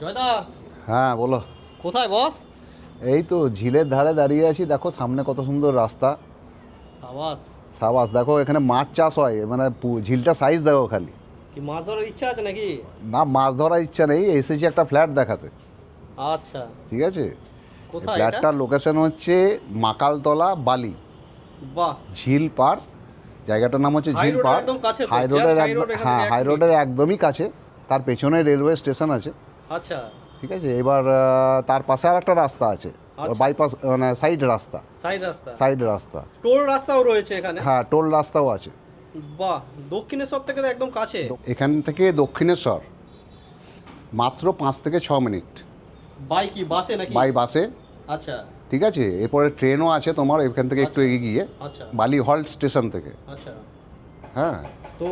জয়দা, হ্যাঁ বলো। কোথায় বস? এই তো ঝিলের ধারে দাঁড়িয়ে আছি, দেখো সামনে কত সুন্দর রাস্তা। সাবাস। সাবাস, দেখো এখানে মাছ চাষ হয়, মানে ঝিলটা সাইজ দেখো খালি। কি মাছ ধরার ইচ্ছা আছে নাকি? না, মাছ ধরার ইচ্ছা নেই, এসেছি একটা ফ্ল্যাট দেখাতে। আচ্ছা, ঠিক আছে, কোথায় এটা? ফ্ল্যাটটার লোকেশন হচ্ছে মাকালতলা, বালি, বাহ, ঝিল পার। জায়গাটার নাম হচ্ছে হাই ঝিল রোডের পার। একদম কাছে তো, হাই just রোডের হাই একদম, রোড এখান হ্যাঁ থেকে হাই 1 রোডের মিনিট। একদমই কাছে। তার পেছনে রেলওয়ে স্টেশন আছে। আচ্ছা, ঠিক আছে, এবার তার পাশে আর একটা রাস্তা আছে, আচ্ছা। বাইপাস মানে সাইড রাস্তা। সাইড রাস্তা, সাইড রাস্তা, টোল রাস্তাও রয়েছে এখানে। হ্যাঁ টোল রাস্তাও আছে। বাহ, দক্ষিণেশ্বর থেকে তো একদম কাছে। এখান থেকে দক্ষিণেশ্বর মাত্র 5 থেকে 6 মিনিট বাই কি বাসে নাকি? বাই বাসে। আচ্ছা ঠিক আছে, এরপরে ট্রেনও আছে তোমার এখান থেকে একটু এগিয়ে গিয়ে, আচ্ছা বালি হল্ট স্টেশন থেকে। আচ্ছা। হ্যাঁ, তো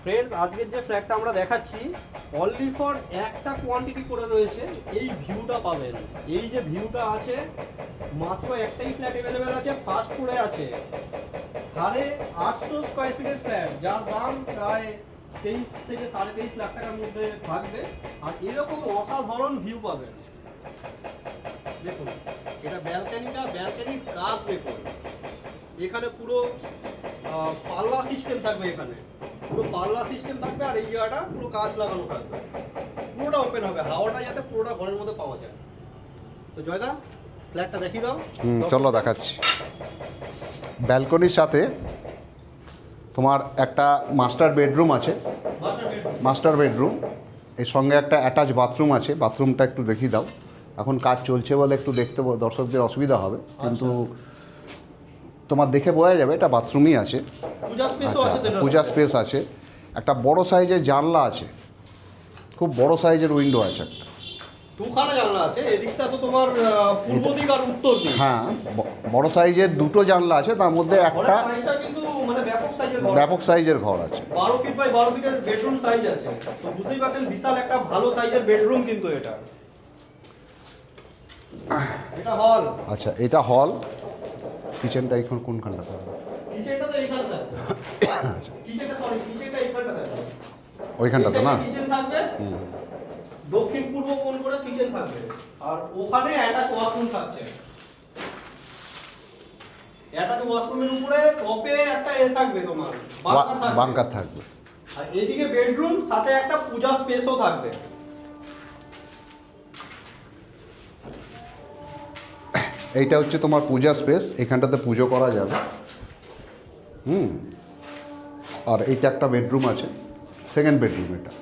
ফ্রেন্ড, আজকের যে ফ্ল্যাটটা আমরা দেখাচ্ছি অনলি ফর একটা কোয়ান্টিটি করে রয়েছে। এই ভিউটা পাবেন, এই যে ভিউটা আছে, মাত্র একটাই ফ্ল্যাট অ্যাভেলেবেল আছে, ফার্স্ট ফ্লোরে আছে। 850 স্কোয়ার ফিটের ফ্ল্যাট, যার দাম প্রায় 23 থেকে 23.5 লাখ টাকার মধ্যে থাকবে। আর এরকম অসাধারণ ভিউ পাবেন। দেখুন, এটা ব্যালকনির কাজ দেখুন। এখানে পুরো পাল্লা সিস্টেম থাকবে, এখানে পুরো পাল্লা সিস্টেম থাকবে। আর এই জায়গাটা পুরো কাঁচ লাগানো থাকবে, পুরোটা ওপেন হবে, হাওয়াটা যাতে পুরোটা ঘরের মধ্যে পাওয়া যায়। তো জয়দা, ফ্ল্যাটটা দেখিয়ে দাও। চলো দেখাচ্ছি। ব্যালকনির সাথে তোমার একটা মাস্টার বেডরুম আছে, মাস্টার বেডরুম। এর সঙ্গে একটা অ্যাটাচ বাথরুম আছে। বাথরুমটা একটু দেখিয়ে দাও। এখন কাজ চলছে বলে একটু দেখতে দর্শকদের অসুবিধা হবে, কিন্তু তোমার দেখে বোঝা যাবে এটা বাথরুমই আছে। পূজা স্পেসও আছে তো এটার পূজা সাথে? স্পেস আছে, একটা বড় সাইজের জানলা আছে, খুব বড় সাইজের উইন্ডো আছে একটা। দুখানা জানলা আছে, এদিকটা তো তোমার পূর্ব দিক আর উত্তর দিক। হ্যাঁ, বড় সাইজের দুটো জানলা আছে, তার মধ্যে একটা ঘরের সাইজটা কিন্তু মানে ব্যাপক সাইজের ঘর। ব্যাপক সাইজের ঘর আছে। 12 ফিট বাই 12 ফিটের বেডরুম সাইজ আছে। তো বুঝতেই পারছেন বিশাল একটা ভালো সাইজের বেডরুম কিন্তু এটা। এটা হল। আচ্ছা, এটা হল। কিচেনটা এখন কোনখানটা থাকবে? কিচেনটা তো এইখানে থাকবে। কিচেনটা এইখানটা থাকবে। ওইখানটাতে না? কিচেন থাকবে, দক্ষিণ পূর্ব কোণ করে কিচেন থাকবে। আর ওখানে অ্যাটাচ ওয়াশরুম থাকছে। অ্যাটাচ ওয়াশরুমের উপরে টপে একটা থাকবে তোমার বাংকার থাকবে। আর এদিকে বেডরুম, সাথে একটা পূজা স্পেসও থাকবে। এইটা হচ্ছে তোমার পূজা স্পেস, এখানটাতে পুজো করা যাবে। আর এইটা একটা বেডরুম আছে, সেকেন্ড বেডরুম এটা।